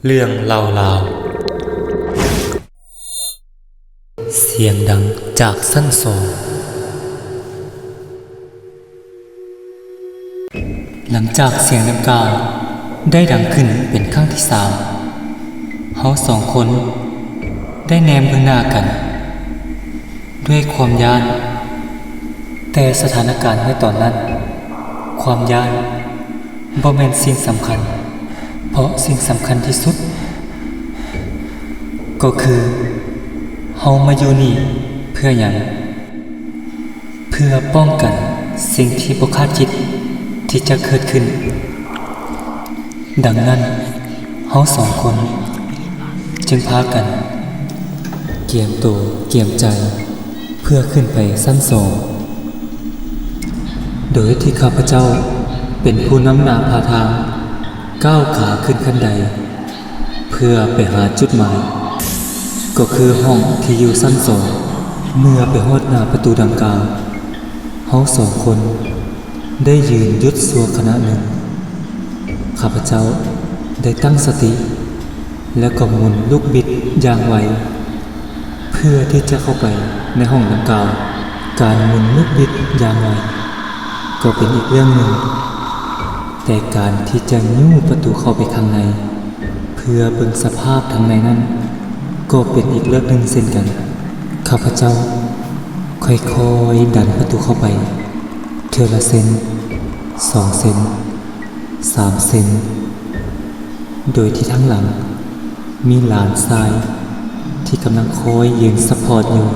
เรื่องเล่าเสียงดังจากชั้นสองหลังจากเสียงดังกล่าวได้ดังขึ้นเป็นครั้งที่สามเฮาสองคนได้แนมเบื้องหน้ากันด้วยความย้านแต่สถานการณ์ในตอนนั้นความย้านบ่แม่นสิ่งสำคัญเพราะสิ่งสำคัญที่สุดก็คือเฮามาอยู่นี่เพื่อหยังเพื่อป้องกันสิ่งที่บ่คาดคิดที่จะเกิดขึ้นดังนั้นเฮาสองคนจึงพากันเกียมตัวเกียมใจเพื่อขึ้นไปชั้นสองโดยที่ข้าพเจ้าเป็นผู้นำหน้าพาทางก้าวขาขึ้นขั้นใดเพื่อไปหาจุดหมายก็คือห้องที่อยู่ชั้นสองเมื่อไปฮอดหน้าประตูดังกล่าวเฮาสองคนได้ยืนหยุดชั่วขณะหนึ่งข้าพเจ้าได้ตั้งสติแล้วก็หมุนลูกบิดอย่างไวเพื่อที่จะเข้าไปในห้องดังกล่าวการหมุนลูกบิดอย่างไวก็เป็นอีกเรื่องหนึ่งแต่การที่จะยู่ประตูเข้าไปข้างในเพื่อเบิ่งสภาพทางในนั้นก็เป็นอีกเรื่องหนึ่งเช่นกันข้าพเจ้าค่อยๆดันประตูเข้าไปเทื่อละเซน2 เซน3 เซนโดยที่ทั้งหลังมีหลานชายที่กำลังคอยยืนซัพพอร์ตอยู่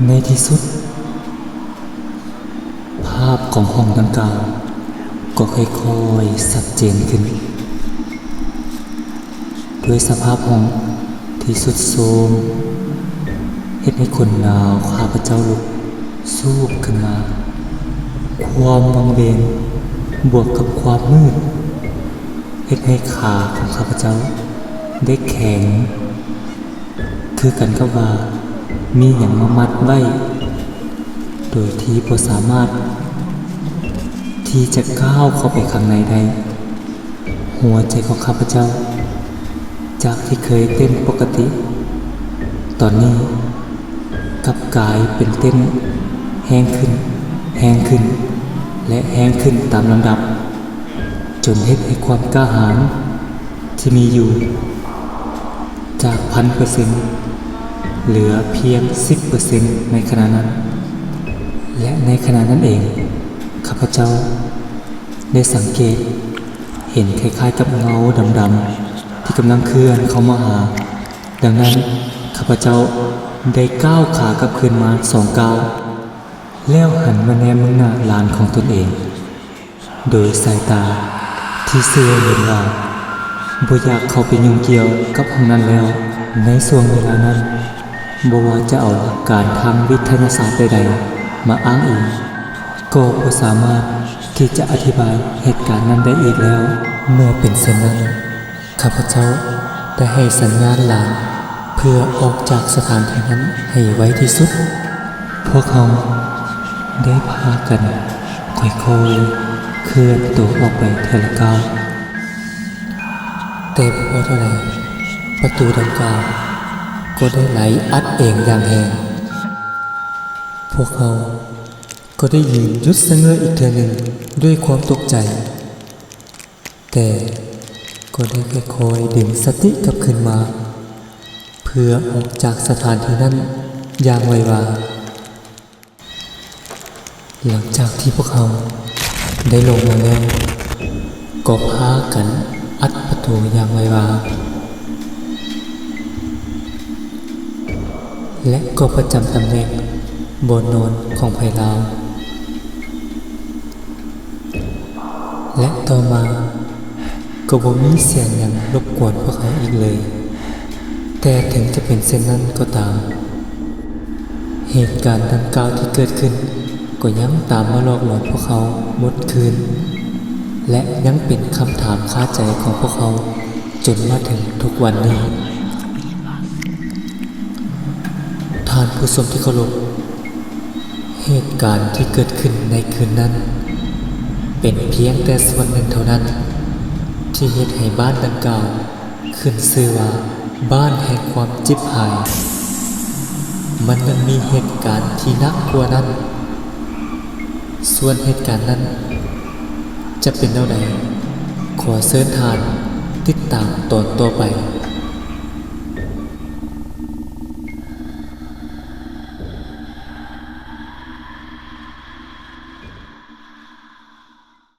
ในที่สุดภาพของห้องดังกล่าวก็ค่อยๆชัดเจนขึ้นด้วยสภาพห้องที่สุดโทรมเฮ็ดให้คนหนาวข้าพเจ้าลุกสูบขึ้นมาความวังเวงบวกกับความมืดเฮ็ดให้ขาของข้าพเจ้าได้แข็งคือกันกับว่ามีหยังมามัดไว้โดยที่บ่สามารถที่จะก้าวเข้าไปข้างในได้หัวใจของข้าพเจ้าจากที่เคยเต้นปกติตอนนี้กลับกลายเป็นเต้นแห้งขึ้นแห้งขึ้นและแห้งขึ้นตามลำดับจนเฮ็ดให้ความกล้าหาญที่มีอยู่จาก 1,000% เหลือเพียง 10% ในขณะนั้นและในขณะนั้นเองข้าพเจ้าได้สังเกตเห็นคล้ายๆกับเงาดำๆที่กำลังเคลื่อนเข้ามาหาดังนั้นข้าพเจ้าได้ก้าวขากลับคืนมา2 ก้าวแล้วหันมาแนมเบื้องหน้าหลานของตนเองโดยสายตาที่เสื่อเห็นว่าบ่อยากเข้าไปยุ่งเกี่ยวกับห้องนั้นแล้วในช่วงเวลานั้นบ่ว่าจะเอาหลักการทางวิทยาศาสตร์ใดๆมาอ้างอิงก็บ่สามารถที่จะอธิบายเหตุการณ์นั้นได้อีกแล้วเมื่อเป็นเช่นนั้นข้าพเจ้าได้ให้สัญญาณหลานเพื่อออกจากสถานที่นั้นให้ไวที่สุดพวกเขาได้พากันค่อยๆเคลื่อนตัวออกไปทีละก้าวแต่พอเท่าไหร่ประตูดังกล่าวก็ได้ไหลอัดเองอย่างแรงพวกเขาก็ได้ยืนหยุดสะเง้ออีกเทื่อหนึ่งด้วยความตกใจแต่ก็ได้ค่อยๆดึงสติกลับคืนมาเพื่อออกจากสถานที่นั้นอย่างไววาหลังจากที่พวกเขาได้ลงมาแล้วก็พากันอัดประตูอย่างไววาและก็ประจำตำแหน่งบนนอนของไผ่ลาวและต่อมาก็บ่มีเสียงหยังรบกวนพวกเขาอีกเลยแต่ถึงจะเป็นเช่นนั้นก็ตามเหตุการณ์ดังกล่าวที่เกิดขึ้นก็ยังตามมาหลอกหลอนพวกเขาหมดคืนและยังเป็นคำถามคาใจของพวกเขาจนมาถึงทุกวันนี้ท่านผู้ชมที่เคารพเหตุการณ์ที่เกิดขึ้นในคืนนั้นเป็นเพียงแต่ส่วนหนึ่งเท่านั้นที่เฮ็ดให้บ้านดังกล่าว ขึ้นชื่อว่าบ้านแห่งความจิบหาย มันยังมีเหตุการณ์ที่หนักกว่านั้น ส่วนเหตุการณ์นั้น จะเป็นแนวใดขอเชิญทานติดตามตอนต่อไป